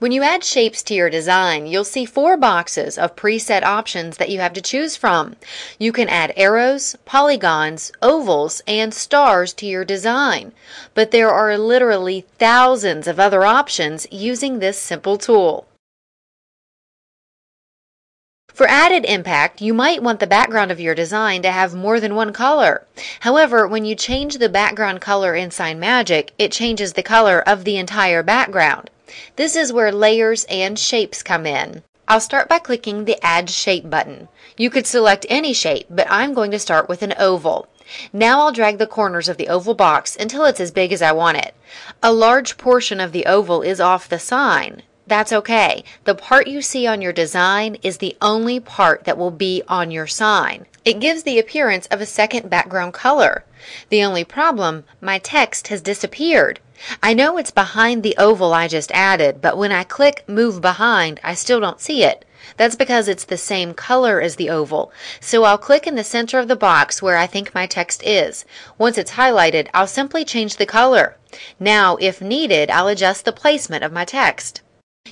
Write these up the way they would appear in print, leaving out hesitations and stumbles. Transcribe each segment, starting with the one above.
When you add shapes to your design, you'll see 4 boxes of preset options that you have to choose from. You can add arrows, polygons, ovals, and stars to your design, but there are literally thousands of other options using this simple tool. For added impact, you might want the background of your design to have more than one color. However, when you change the background color in SignMagic, it changes the color of the entire background. This is where layers and shapes come in. I'll start by clicking the Add Shape button. You could select any shape, but I'm going to start with an oval. Now I'll drag the corners of the oval box until it's as big as I want it. A large portion of the oval is off the sign. That's okay. The part you see on your design is the only part that will be on your sign. It gives the appearance of a second background color. The only problem, my text has disappeared. I know it's behind the oval I just added, but when I click Move Behind, I still don't see it. That's because it's the same color as the oval. So I'll click in the center of the box where I think my text is. Once it's highlighted, I'll simply change the color. Now, if needed, I'll adjust the placement of my text.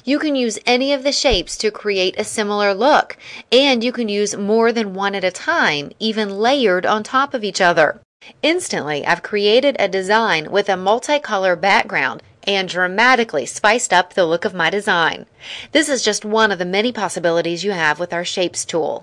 You can use any of the shapes to create a similar look, and you can use more than one at a time, even layered on top of each other. Instantly, I've created a design with a multicolor background and dramatically spiced up the look of my design. This is just one of the many possibilities you have with our Shapes tool.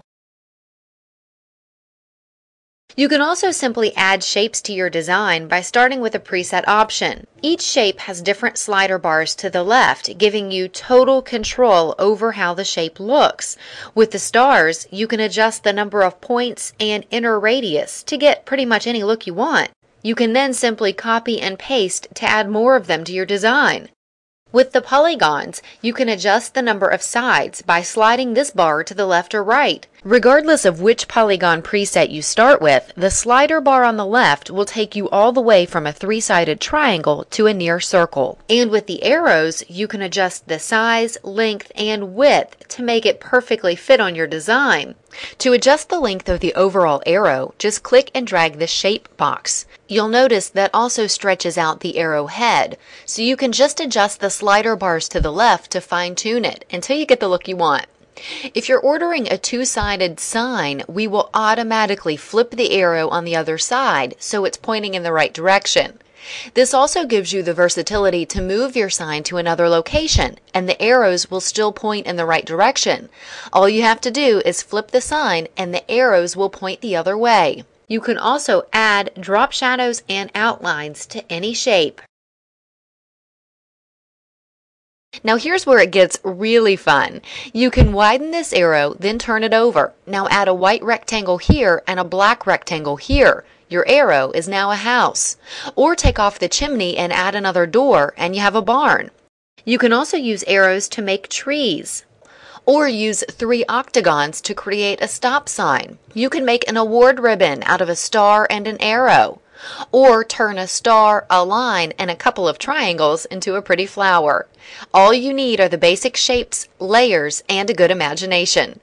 You can also simply add shapes to your design by starting with a preset option. Each shape has different slider bars to the left, giving you total control over how the shape looks. With the stars, you can adjust the number of points and inner radius to get pretty much any look you want. You can then simply copy and paste to add more of them to your design. With the polygons, you can adjust the number of sides by sliding this bar to the left or right. Regardless of which polygon preset you start with, the slider bar on the left will take you all the way from a 3-sided triangle to a near circle. And with the arrows, you can adjust the size, length, and width to make it perfectly fit on your design. To adjust the length of the overall arrow, just click and drag the shape box. You'll notice that also stretches out the arrow head, so you can just adjust the slider bars to the left to fine-tune it until you get the look you want. If you're ordering a 2-sided sign, we will automatically flip the arrow on the other side so it's pointing in the right direction. This also gives you the versatility to move your sign to another location, and the arrows will still point in the right direction. All you have to do is flip the sign and the arrows will point the other way. You can also add drop shadows and outlines to any shape. Now here's where it gets really fun. You can widen this arrow, then turn it over. Now add a white rectangle here and a black rectangle here. Your arrow is now a house. Or take off the chimney and add another door and you have a barn. You can also use arrows to make trees. Or use 3 octagons to create a stop sign. You can make an award ribbon out of a star and an arrow. Or turn a star, a line, and a couple of triangles into a pretty flower. All you need are the basic shapes, layers, and a good imagination.